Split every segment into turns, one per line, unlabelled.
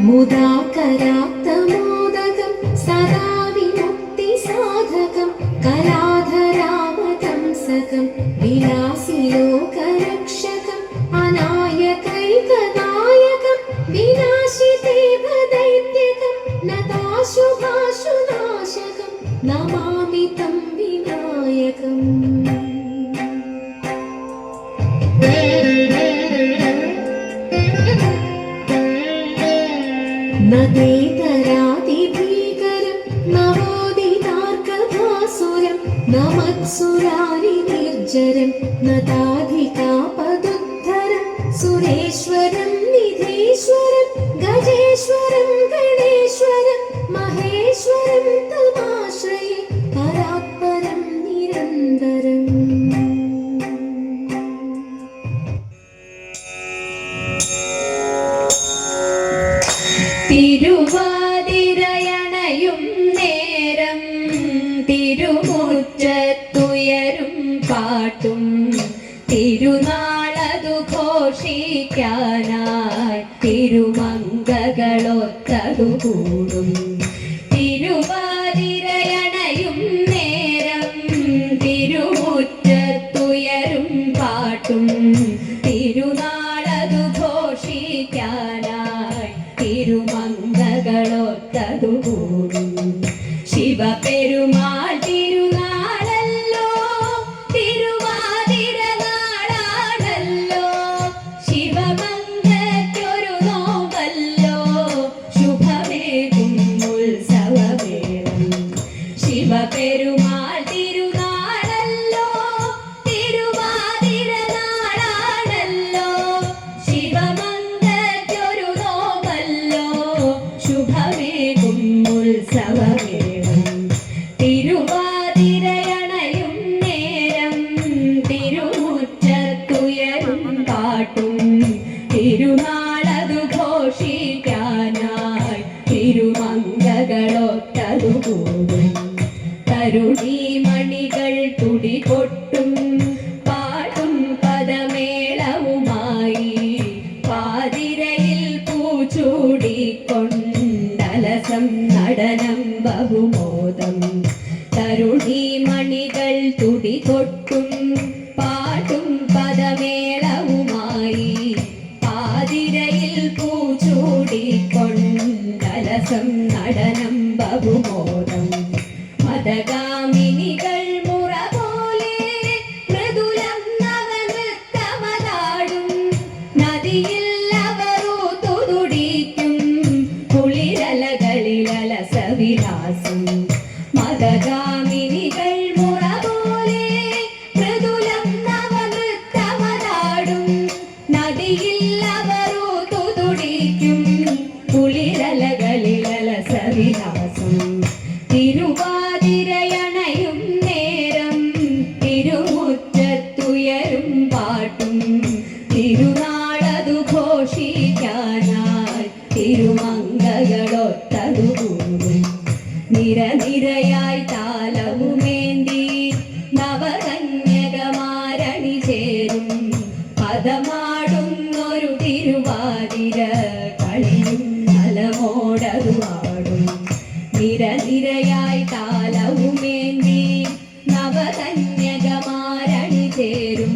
മുദാകരാത്തമോദകം സദാ വിമുക്തി സാധകം കലാധരാവതംസകം വിലാസി ലോകരക്ഷകം അനായകൈകനായകം വിനാശിതേവ ദൈത്യകം നതാശുഭാശുനാശകം നമാമി തം വിനായകം. നദേതരാതിഭീകരം നവോദിതാർക്കഭാസുരം നമത്സുരാരി നിർജരം നതാധികാപദുദ്ധരം സുരേശ്വരം നിധീശ്വരം ഗജേശ്വരം ഗണേശ്വരം മഹേശ്വരം തമാശ്രയേ പരാത്പരം നിരന്തരം. തിരുവാതിരയണയും നേരം തിരുമുറ്റത്തുയരും പാട്ടും തിരുനാളതു ഘോഷിക്കാനായി തിരുമംഗകളൊത്തതുകൂടും. തിരുവാതിരയണയും നേരം തിരുമുറ്റത്തുയരും പാട്ടും തിരുനാളതു ഘോഷിക്കാനായി തിരുമംഗകളൊത്തതുകൂടും. ശിവപെരുമാൾ തിരുനാളല്ലോ തിരുവാതിര നാളാണല്ലോ ശിവമംഗലൊരു നോവല്ലോ ശുഭമേകും ഉത്സവമേളം. ശിവപെരുമാൾ തിരുനാളല്ലോ തിരുവാതിര നാളാണല്ലോ ശിവമംഗലൊരു നോവല്ലോ ശുഭമേകും ഉത്സവമേളം. തിരുവാതിരയണയും നേരം തിരുമുറ്റത്തുയരും പാട്ടും തിരുനാളതു ഘോഷിക്കാനായി തിരുമംഗകളൊത്തതുകൂടും. തരുണീമണികൾ തുടികൊട്ടും പാട്ടും പദമേളവുമായി പാതിരയിൽ പൂച്ചൂടിക്കൊണ്ടലസം നടനം ബഹുമോദം. തരുണീമണികൾ തുടികൊട്ടും പാട്ടും പദമേളവുമായി പാതിരയിൽ പൂച്ചൂടിക്കൊണ്ടലസം നടനം ബഹുമോദം. മദഗാമിനികൾ മുറ പോലെ മൃദുലം നവനൃത്തമതാടും നദിയിൽ അവരു തുടിക്കും കുളിരലകളിലലസവിലാസം. മദഗാമിനികൾ മുറ പോലെ മൃദുലം നവനൃത്തമതാടും നദിയിൽ അവരു തുടിക്കും കുളിരലകളിലലസവിലാസം. തിരുവാതിരയണയും നേരം തിരുമുറ്റത്തുയരും പാട്ടും തിരുനാളതു ഘോഷിക്കാനായി തിരുമംഗകളൊത്തതുകൂടും. നിരനിരയായി താലവുമേന്തി നവകന്യകമാരണി ചേരും പദമാടുന്നൊരു തിരുവാതിര കളിയും നലമോടതു ആടും. നിരനിരയായി താലവുമേന്തി നവകന്യകമാരണി ചേരും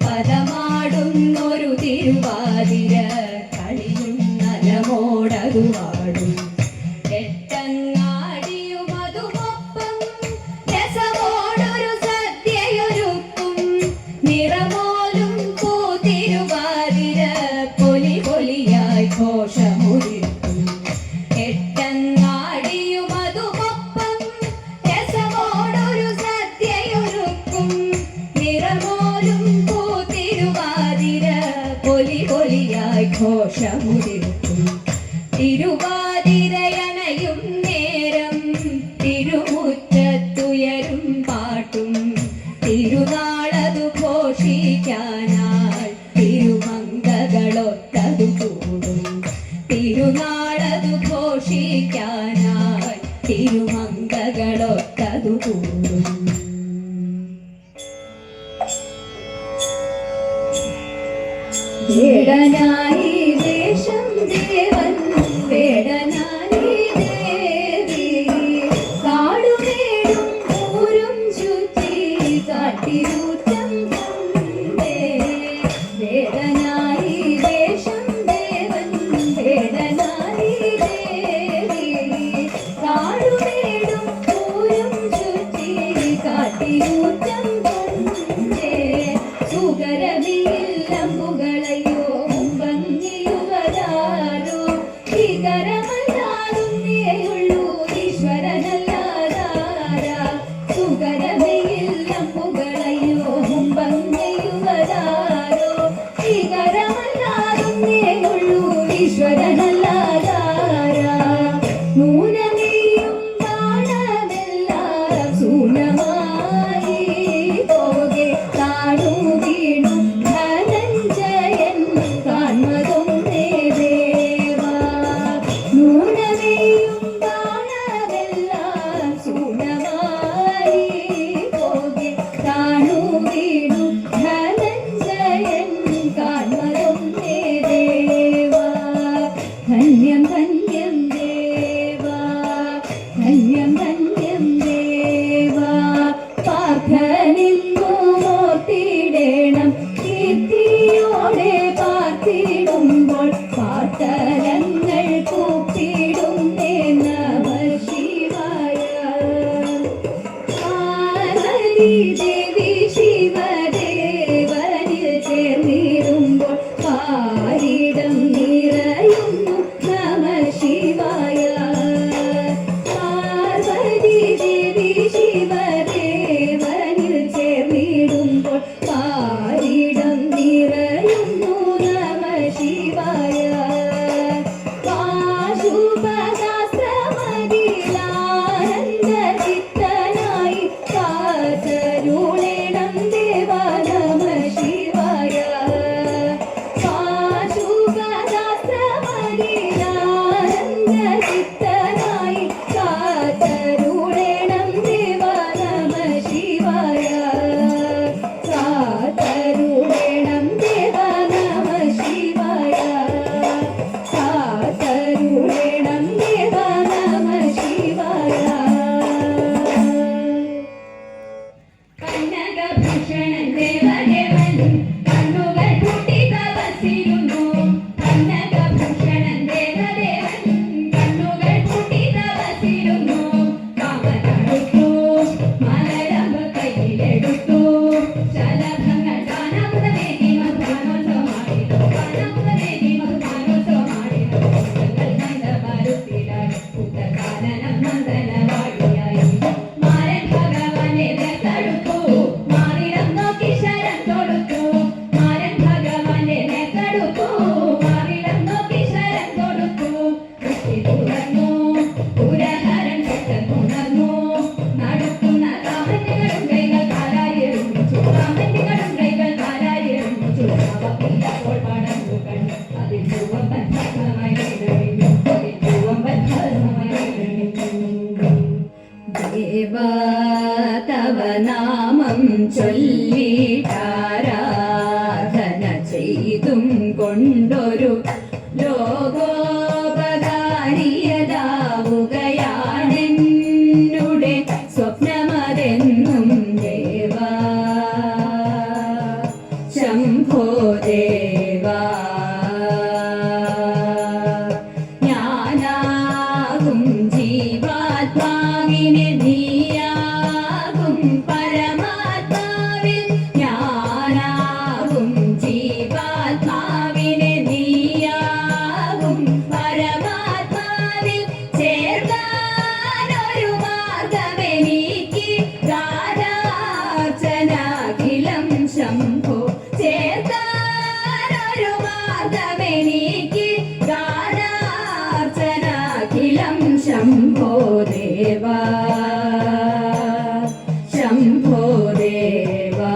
പദമാടുന്നൊരു തിരുവാതിര കളിയും നലമോടതു ആടും. എട്ടങ്ങാടിയുമതുമൊപ്പം രസമോടൊരു സദ്യയൊരുക്കും നിറമോലും പൂത്തിരുവാതിര പൊലി പൊലിയായി ഘോഷമുരിക്കും. എട്ടങ്ങാടിയുമതുമൊപ്പം രസമോടൊരു സദ്യയൊരുക്കും നിറമോലും പൂത്തിരുവാതിര പൊലി പൊലിയായി ഘോഷമുരിക്കും. തിരുവാതിരയണയും നേരം തിരുമുറ്റത്തുയരും പാട്ടും തിരുനാളതു ഘോഷിക്കാനായി തിരുമംഗകളൊത്തതുകൂടും. തിരുനാളതു ഘോഷിക്കാനായി തിരുമംഗകളൊത്തതുകൂടും. ജഡനായി വേഷം ദേവൻ ഈശ്വരനല്ലാതാരാ നൂനമേയും ബാണമെല്ലാം ശൂന്യമായി പോകെ താണു വീണു ധനഞ്ജയൻ കാൺമതൊന്നേ ദേവാ നൂനമേയും ബാണമെല്ലാം ശൂന്യമായി പോകെ താണു വീണു ധനഞ്ജയൻ കാൺമതൊന്നേ ദേവാ ധന്യം ധന്യം ദേവാ ധന്യം ധന്യം ദേവാ പാർത്ഥനിന്നു മോർത്തിടേണം കീർത്തിയോടെ പാർത്തിടുമ്പോൾ പാട്ടലങ്ങൾ കൂപ്പിടുന്നേ നമഃ ശിവായ പാർവതി ദേവി ശിവദേവനിൽ ചേർന്നിടുമ്പോൾ പാരിടം നിറയുന്നു നമഃ ശിവായ പാർവതി ദേവി ശിവദേവനിൽ ചേർന്നിടുമ്പോൾ പാരിടം നിറയുന്നു നമഃ ശിവായ പാശുപദാസ്ത്രമതിലാനന്ദ ചിത്തനായി കാതരുളേണം ദേവ നമഃ ശിവായ പാശുപദാസ്ത്രമതിലാനന്ദ ചിത്തനായി കാതരുളേണം ദേവ നമഃ ശിവായ കാതരുളേണം ദേവ നമഃ ശിവായ കാതരുളേണം ദേവ നമഃ ശിവായ കനകഭൂഷണൻ ദേവദേവൻ കണ്ണുകൾ പൂട്ടി തപസ്സിരുന്നു കനകഭൂഷണൻ ദേവദേവൻ കണ്ണുകൾ പൂട്ടി തപസ്സിരുന്നു കാമനടുത്തു മലരമ്പ കയ്യിലെടുത്തു ശലഭങ്ങൾ ഗാനാമൃതമേകി മധുഗാനോത്സവമാടിനു ഗാനാമൃതമേകി മധുഗാനോത്സവമാടിനു നന്ദമരുത്തിലായി പുത്രകാനനം നന്ദനവാടിയായി മാരൻ ഭഗവാനെ നേർത്തെടുത്തു മാറിടം നോക്കി ശരം തൊടുത്തു മാരൻ ഭഗവാനെ നേർത്തെടുത്തു മാറിടം നോക്കി ശരം തൊടുത്തു ദൃഷ്ടി തുറന്നു പുരഹരൻ പെട്ടെന്നുണർന്നു നടക്കുന്ന കാമന്യകളും കൈകൾ കാലാരിയെറിഞ്ഞു കാമന്യകളും കൈകൾ കാലാരിയെറിഞ്ഞു അവപ്പില്ലപ്പോൾ പടർന്നു കണ്ടു അതിൽ ചുവമ്പൻ ഭസ്മമായി നിഴലിഞ്ഞു അതിൽ ചുവമ്പൻ ഭസ്മമായി നിഴലിഞ്ഞു ദേവാ തവ നാമം ചൊല്ലിട്ടാരാധന ചെയ്തും കൊണ്ടൊരു ലോകോപകാരിയതാവുകയാണെന്നുടെ സ്വപ്നമതെന്നും ദേവാ ശംഭോ ദേവാ ഞാനാകും ജീവാത്മാവിനെ നീയാകും പരമാത്മാവിൽ ഞാനാകും ജീവാത്മാവിനെ നീയാകും പരമാത്മാവിൽ ചേർക്കാനൊരു മാർഗമെനിക്ക് ഗാനാർച്ചനാഖിലം ശംഭോ ചേർക്കാനൊരു മാർഗമെനിക്ക് ഗാനാർച്ചനാഖിലം ശംഭോ ദേവാ ശംഭോ ദേവാ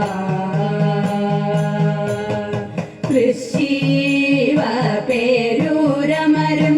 കൃഷീവ പേരൂരമരും